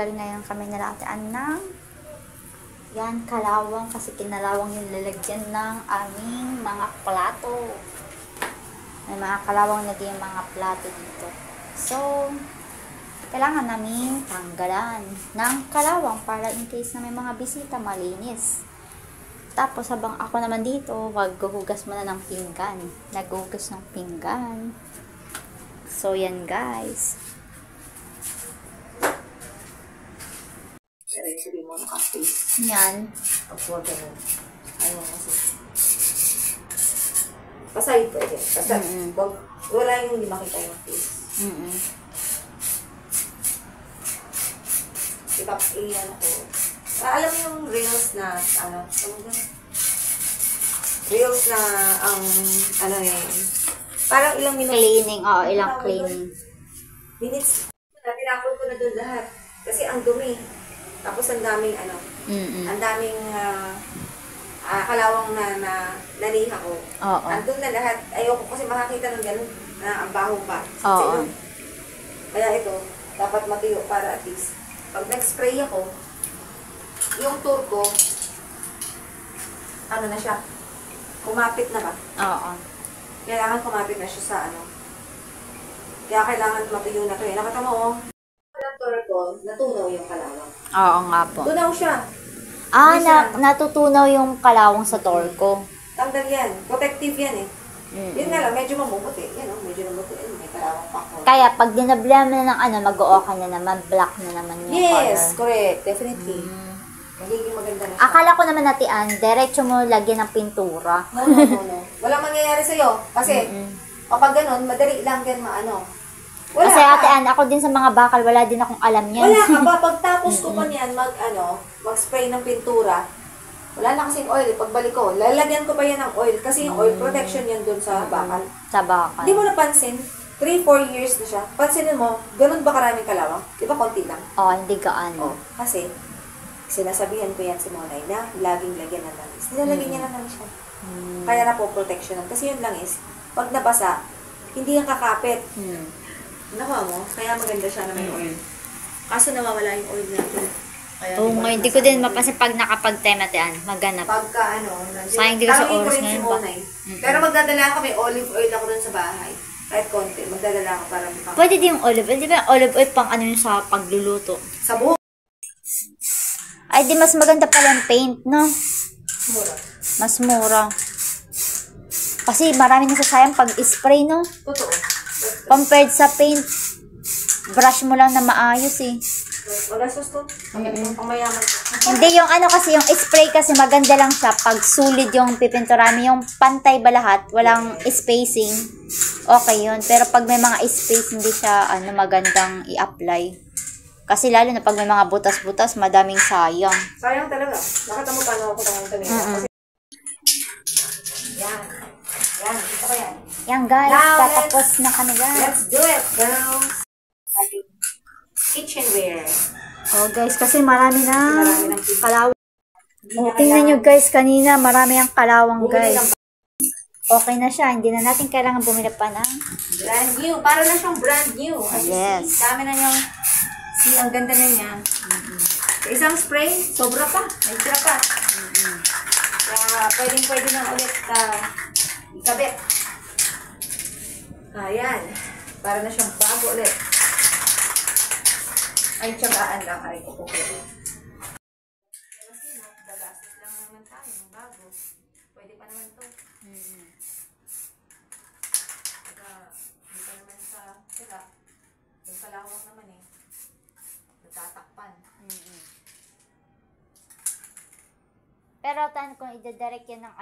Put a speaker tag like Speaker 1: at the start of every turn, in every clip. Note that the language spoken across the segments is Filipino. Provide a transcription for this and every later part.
Speaker 1: magtanggal ngayon kami nilatian ng yan, kalawang kasi kinalawang yung lalagyan ng aming mga plato. May mga kalawang na din mga plato dito. So, kailangan namin tanggalan ng kalawang para in case na may mga bisita, malinis. Tapos, habang ako naman dito, maghuhugas muna ng pinggan. Naghuhugas ng pinggan. So, yan guys.
Speaker 2: Pero sabi mo naka-face.
Speaker 1: Yan.
Speaker 2: Tapos huwag ganun. Ayaw kasi. Pasahid pwede. Basta, wala yung hindi makita yung face. Itap, ano ko. Alam mo yung reels na, reels na, parang ilang minutes.
Speaker 1: Cleaning, oo, ilang cleaning.
Speaker 2: Minutes. Tinapon ko na doon lahat. Kasi ang dumi. Tapos ang daming, ang daming, kalawang na naniha ko.
Speaker 1: Oo.
Speaker 2: Andun na lahat. Ayoko kasi makakita ng ganun na ang baho pa.
Speaker 1: Oo.
Speaker 2: Kaya ito, dapat matuyo para at least. Pag nag-spray ako, yung turko, ano na siya, kumapit na ba?
Speaker 1: Oo.
Speaker 2: Kailangan kumapit na siya sa Kaya kailangan matuyo na ito eh. Nakita mo, ang turko, natunaw yung kalawang.
Speaker 1: Oo nga po.
Speaker 2: Tunaw siya.
Speaker 1: Natutunaw yung kalawang sa torko.
Speaker 2: Tanggal yan. Protective yan eh. Yun nga lang, medyo mamuputi. Yan medyo mamuputi. May kalawang pa ko.
Speaker 1: Kaya pag dinablam na ng mag-o-okay na naman, black na naman yung color.
Speaker 2: Yes, correct. Definitely. Magiging maganda na siya.
Speaker 1: Akala ko naman natian, diretso mo lagyan ng pintura.
Speaker 2: No. Walang mangyayari sa'yo. Kasi, kapag ganun, madali lang yan Wala
Speaker 1: kasi
Speaker 2: ka.
Speaker 1: Ate Ann, ako din sa mga bakal, wala din akong alam yan.
Speaker 2: Wala ka ba? Pagtapos ko pa niyan, mag-spray ng pintura, wala na kasing oil. Pagbalik ko, lalagyan ko pa yan ng oil. Kasi yung oil protection yan dun sa bakal.
Speaker 1: Sa bakal.
Speaker 2: Hindi mo napansin, 3-4 years na siya. Pansinin mo, ganun ba karaming kalawang? Di ba konti lang?
Speaker 1: Oo, hindi gaano.
Speaker 2: Kasi, sinasabihan ko yan si Monay na laging lagyan ng langis. Nilalagyan niya ng langis siya. Kaya na po protection. Kasi yung langis, pag nabasa, hindi yan kakapit. Nakuha mo? Kaya maganda siya na may oil. Kaso nawawala yung oil natin.
Speaker 1: Oo, ngayon, hindi ko din mapansin pag nakapag-time Ate Ann, maganap.
Speaker 2: Pagka
Speaker 1: sayang di ko sa oras
Speaker 2: si
Speaker 1: ngayon
Speaker 2: Monay. Pero magdadala ako, may olive oil ako dun sa bahay. Kahit konti, magdadala ako para may
Speaker 1: pwede din yung olive oil. Di ba yung olive oil pang ano yun sa pagluluto?
Speaker 2: Sa buhok.
Speaker 1: Ay, di mas maganda pala yung paint, no?
Speaker 2: Mura.
Speaker 1: Mas mura. Kasi marami nasasayang pag-spray, no?
Speaker 2: Totoo.
Speaker 1: Compared sa paint, brush mo lang na maayos eh.
Speaker 2: Magastos to. Pangmayaman to.
Speaker 1: Hindi yung kasi yung spray kasi maganda lang siya pag solid yung pipinturami. Yung pantay ba lahat, walang spacing, okay yun. Pero pag may mga space, hindi siya magandang i-apply. Kasi lalo na pag may mga butas-butas, madaming sayang.
Speaker 2: Sayang talaga. Nakita mo paano ako tangan-tangan. Yan. Yan. Ito ko yan.
Speaker 1: Yan guys, tatapos na kami guys.
Speaker 2: Let's do it, girls. Kitchenware.
Speaker 1: Oh guys, kasi marami na kalawang. Tingnan nyo guys, kanina marami ang kalawang guys. Okay na siya, hindi na natin kailangan bumili pa ng
Speaker 2: brand new. Para na siyang brand new.
Speaker 1: Yes.
Speaker 2: Dami na niyang, ang ganda na niya. Isang spray, sobra pa. May tira pa. Kaya pwede na ulit ikabit. Ayan. Para na siyang bago ulit. Ay, tiyagaan lang. Ay, ko po. Gagastos lang naman tayo ng bago. Pwede pa naman to. Hindi pa naman sa sila. Yung kalawang naman natatakpan.
Speaker 1: Pero kung i-direct yan ng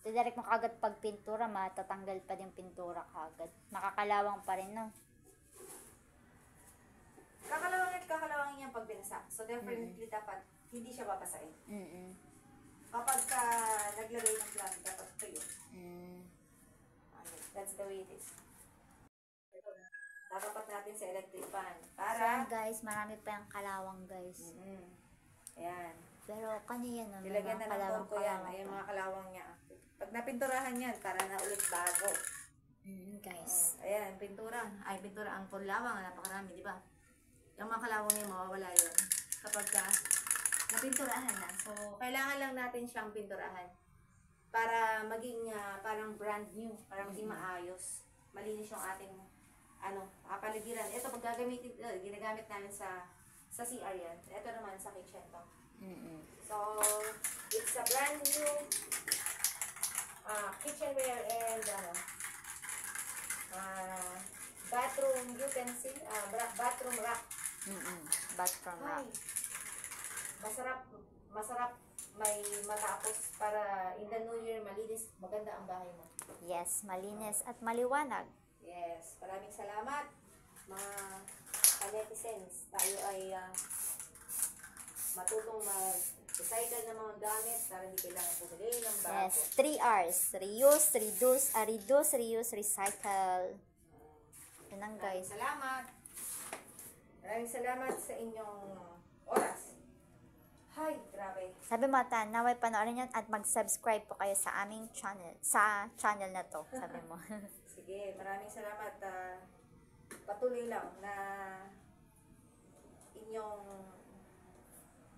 Speaker 1: i-direct mo kagad pag pintura, matatanggal pa din pintura kagad. Makakalawang pa rin, no?
Speaker 2: Kakalawangin yan pag binasa. So, definitely dapat hindi siya babasain. Kapag naglagay ng plato, dapat tuyo. That's the way it is. Dapat natin sa electric fan. Para,
Speaker 1: so, guys, marami pa yung kalawang, guys.
Speaker 2: Ayan.
Speaker 1: Pero kanya yan,
Speaker 2: nilagyan na ng turko yan. Ayan, mga kalawang niya. Pag napinturahan yan, para na ulit bago.
Speaker 1: Guys.
Speaker 2: Ayan, pintura. Ay, pintura. Ang panlawang, napakarami, di ba? yung mga kalawang niya mawawala yun kapag napinturahan na. So, kailangan lang natin siyang pinturahan para maging parang brand new, para maging maayos. Malinis yung ating kapaligiran. Ito, pag ginagamit namin sa CR yan. Ito naman sa kitchen to. So, it's a brand new kitchenware and bathroom utensil, bathroom rack.
Speaker 1: Bathroom rack.
Speaker 2: Masarap may matapos para in the new year malinis, maganda ang bahay mo.
Speaker 1: Yes, malinis at maliwanag.
Speaker 2: Yes, maraming salamat mga netizens. Tayo ay matutong mag-recycle ng mga gamit para hindi kailangan bumili ng bago.
Speaker 1: Yes, 3 R's. Reuse, reduce, reuse, recycle. Yun ang guys.
Speaker 2: Maraming salamat sa inyong oras. Hi, grabe.
Speaker 1: Sabi mo, Tan, naway panoorin yan at mag-subscribe po kayo sa aming channel. Sa channel na to, sabi mo.
Speaker 2: Sige, maraming salamat. Patuloy lang na inyong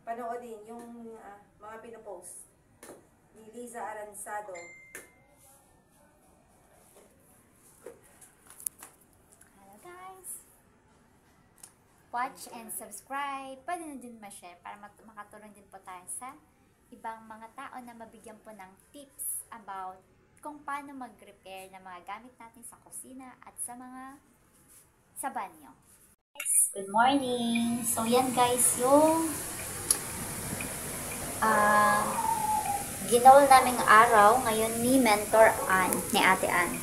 Speaker 2: panoodin yung mga pinopost ni Liza Aranzado.
Speaker 1: Hello guys! Watch and subscribe. Pwede na din ma-share para makatulong din po tayo sa ibang mga tao na mabigyan po ng tips about kung paano mag-repair ng mga gamit natin sa kusina at sa banyo. Good morning! So yan guys, yung ginawal naming araw ngayon ni Mentor Ann, ni Ate Ann.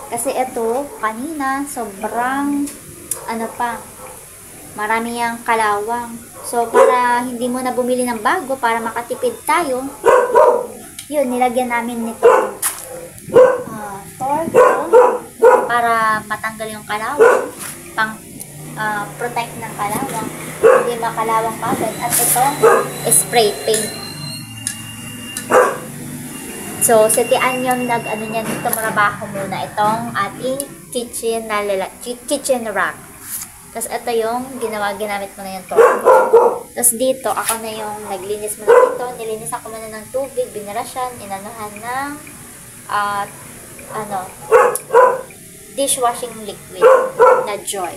Speaker 1: Kasi ito, kanina, sobrang marami yung kalawang. So, para hindi mo na bumili ng bago, para makatipid tayo, yun, nilagyan namin nito torque para matanggal yung kalawang, pang protect ng kalawang, hindi makalawang kagad. At ito, spray paint. So, si Tian yung tumarabaho muna itong ating kitchen rack. Tapos ito yung ginamit mo na yung torque. Tapos dito, ako na yung naglinis mo na dito. Nilinis ako muna ng tubig, binarasyan, inanuhan ng dishwashing liquid na Joy.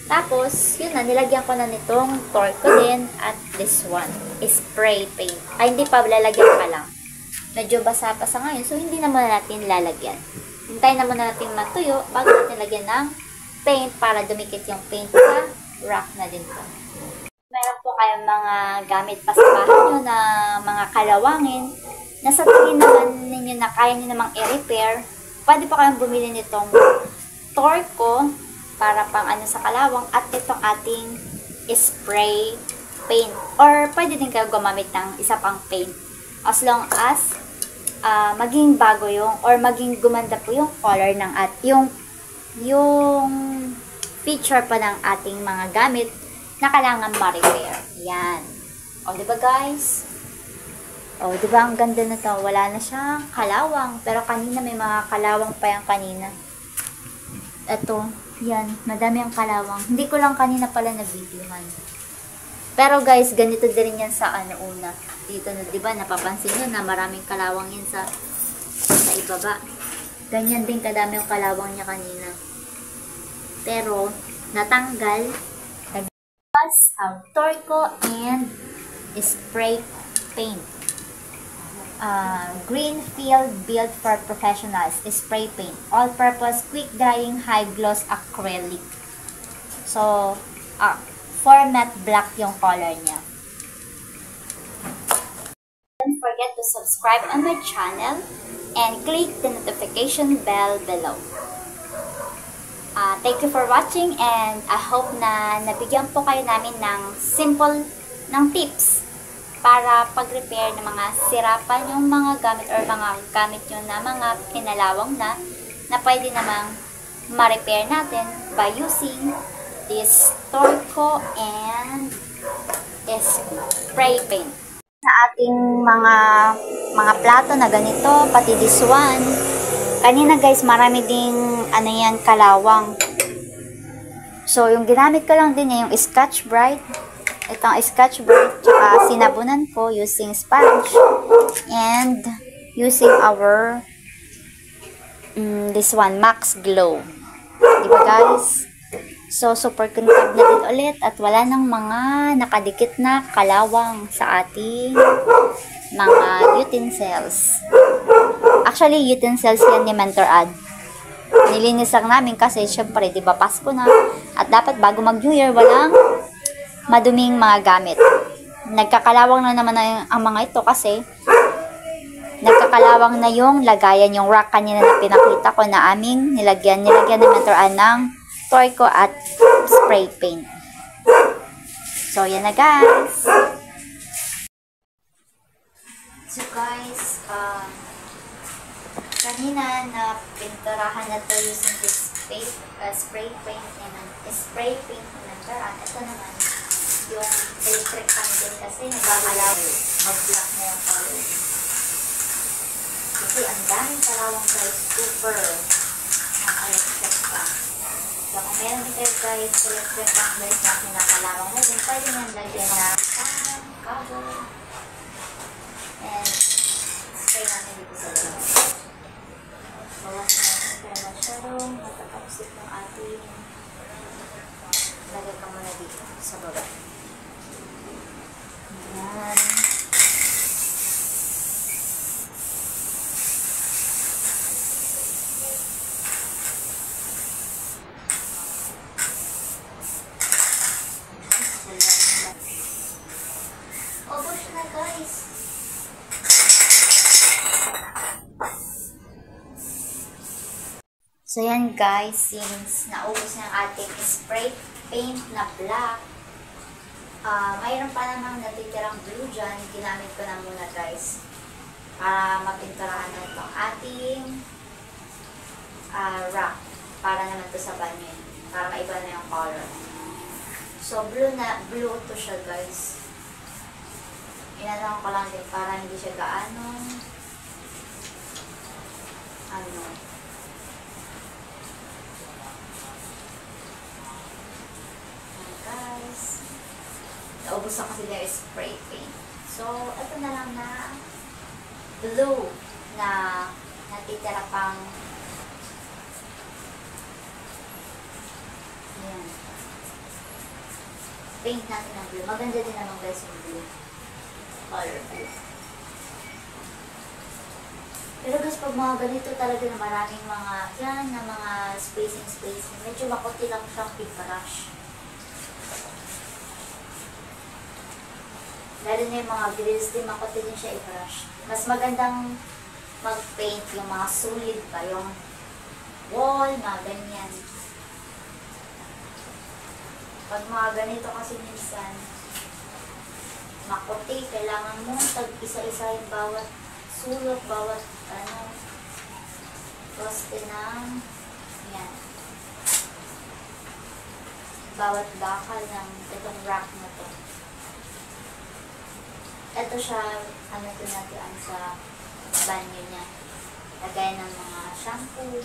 Speaker 1: Tapos, yun na, nilagyan ko na nitong torque ko din at this one, spray paint. Ay, hindi pa, lalagyan pa lang. Medyo basa pa sa ngayon, so hindi na muna natin lalagyan. Hintayin na muna natin matuyo bago natin lagyan ng paint para dumikit yung paint sa rack na din po. Meron po kayong mga gamit pa sa bahay nyo na mga kalawangin na sa tingin naman ninyo na kaya nyo namang i-repair, pwede po kayong bumili nitong torque para pang sa kalawang at itong ating spray paint. Or pwede din kayo gumamit ng isa pang paint as long as maging bago yung or maging gumanda po yung color ng yung feature pa ng ating mga gamit na kailangan ma-repair. Yan. O, diba guys? O, diba ang ganda na to? Wala na siyang kalawang. Pero kanina may mga kalawang pa yan kanina. Ito. Yan. Madami ang kalawang. Hindi ko lang kanina pala nag-videohan. Pero guys, ganito din yan sa una. Dito na, diba? Napapansin nyo na maraming kalawang yan sa ibaba. Ganyan din kadami yung kalawang niya kanina. Pero, natanggal. Torque and spray paint. Greenfield built for professionals. Spray paint. All-purpose, quick-drying, high-gloss acrylic. So, format black yung color niya. Don't forget to subscribe on my channel and click the notification bell below. Thank you for watching and I hope na nabigyan po kayo namin ng simple tips para pag-repair ng mga sirapan yung mga gamit or mga gamit nyo na mga kinalawang na pwede namang ma-repair natin by using this torque and spray paint. Sa ating mga plato na ganito, pati this one, kanina guys, marami ding kalawang. So, yung ginamit ko lang din yung Scotch Brite. Itong Scotch Brite, tsaka sinabunan ko using sponge. And, using our, this one, Max Glow. Diba guys? So, super kintab na din ulit at wala nang mga nakadikit na kalawang sa ating mga utensils. Actually, utensils yan ni Mentor Ad. Nilinis lang namin kasi syempre, di ba, Pasko na. At dapat bago mag-New Year, walang maduming mga gamit. Nagkakalawang na naman ang mga ito kasi nagkakalawang na yung lagayan, yung rack kanina na pinakita ko na aming nilagyan ni Mentor Ad ng Torco at spray paint. So, yan na guys. So guys, kanina na pinturahan na to using this spray paint naman. Spray paint naman. Ito naman, yung electric pan din kasi nagagalaw. Mag-block na yung color. Kasi ang daming kalawang guys, super electric pa. So, kung meron kayo guys, electric pan guys na pinakalawang na din, pwede nyo lagyan na cover. And spray natin dito sa loob. Bawasan natin kaya masyadong matatapsik ng ating lagay ka muna dito sa baba. Ayan. Ubos na guys. So yan guys, since naubos na ang ating spray paint na black, mayroon pa namang natitirang blue dyan, ginamit ko na muna guys para mapinturahan na itong ating rack para naman to sa banyo, para maiba na yung color. So blue to siya guys. Inanong ko lang din para hindi siya gaano guys. Naubos na kasi yung spray paint. So, ito na lang na blue na natitira pang ayan. Paint natin ng blue. Maganda din naman guys yung blue. Color blue. Pero guys, pag mga ganito talaga na maraming mga yan, na mga spacing, medyo makunti lang siyang pigparash. Lalo na yung mga grills din, makunti din siya i-brush. Mas magandang mag-paint yung mga solid pa, yung wall, mga ganyan. Pag mga ganito kasi minsan, makunti, kailangan mo tag-isa-isa yung bawat sulok, bawat poste ng yan. Bawat bakal ng itong rack na to. Ito siya, tinatian sa banyo niya. Lagay ng mga shampoo.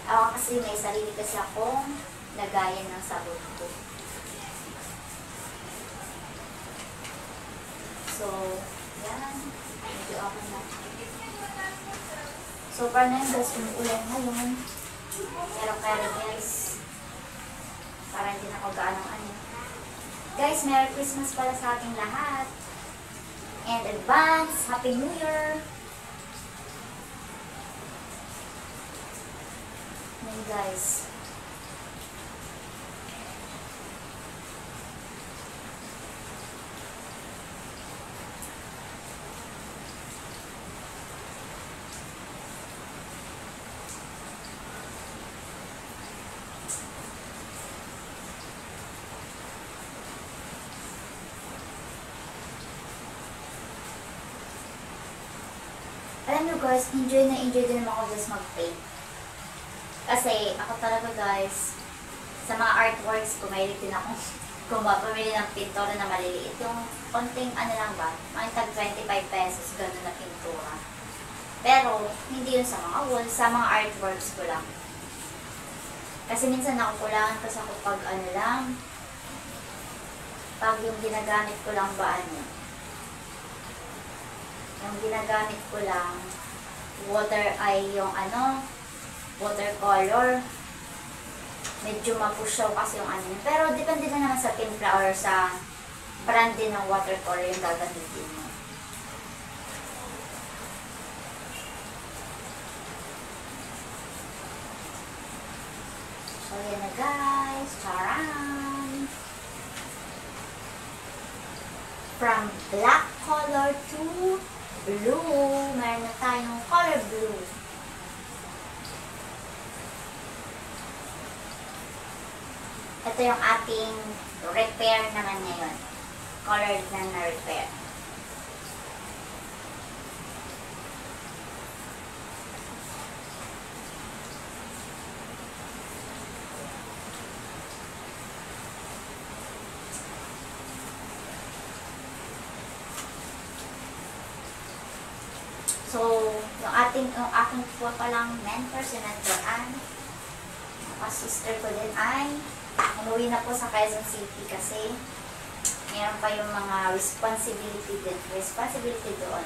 Speaker 1: Ako kasi may sarili kasi akong lagayan ng sabon ko. So, yan. Medyo okay na. So, far na yung guys, umuulan ngayon. Pero guys, para hindi na ako gaano Guys, Merry Christmas pala sa ating lahat. And advance, Happy New Year. And guys, alam nyo guys, enjoy din naman ako guys mag-paint. Kasi ako talaga guys, sa mga artworks, kumahilig din ako pumili ng pintura na maliliit. Yung konting lang ba, mga tag 25 pesos, gano'n na pintura. Pero, hindi yun sa mga walls, sa mga artworks ko lang. Kasi minsan nakukulangan kasi ako pag ano lang, pag yung ginagamit ko lang ba ano, yung ginagamit ko lang, water ay yung ano, watercolor. Medyo mapusyaw kasi yung ano yun. Pero depende na naman sa timpla or sa brand din ng watercolor yung gagamitin mo. So, yan na guys. Charan! From black color to blue. Meron na tayong color blue. Ito yung ating repair naman ngayon. Colored na repair. So, yung aking po palang mentor, si Mentor Ann, sister ko din ay umuwi na po sa Quezon City kasi meron pa yung mga responsibility doon.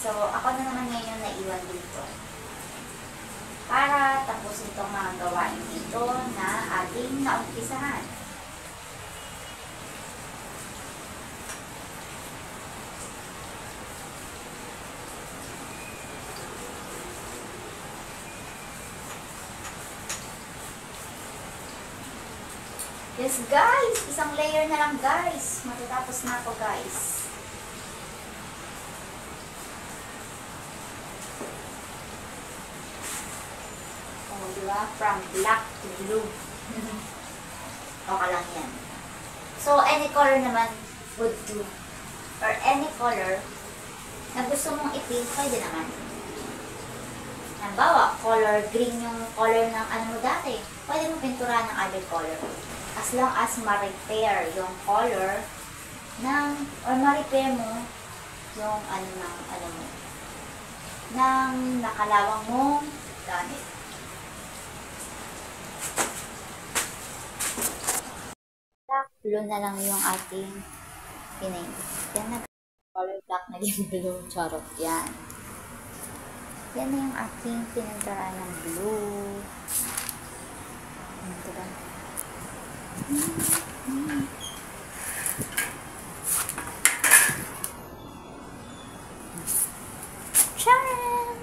Speaker 1: So, ako na naman ngayon naiwan dito para tapusin itong mga gawain dito na ating naumpisahan. Yes guys, isang layer na lang guys. Matatapos na ako guys. Oh, diba? From black to blue. Okay lang yan. So, any color naman would do. Or any color na gusto mong i-paint, pwede naman. Halimbawa, color green yung color ng ano mo dati. Pwede mo pintura ng other color. As long as ma-repair yung color ng, or ma-repair mo yung ano mo, ng nakalawang mong gamit. Black, blue na lang yung ating pinaint. Yan na, color black naging blue, charot, yan. Yan na yung aking pininturahan ng blue. Ito ba? Charan!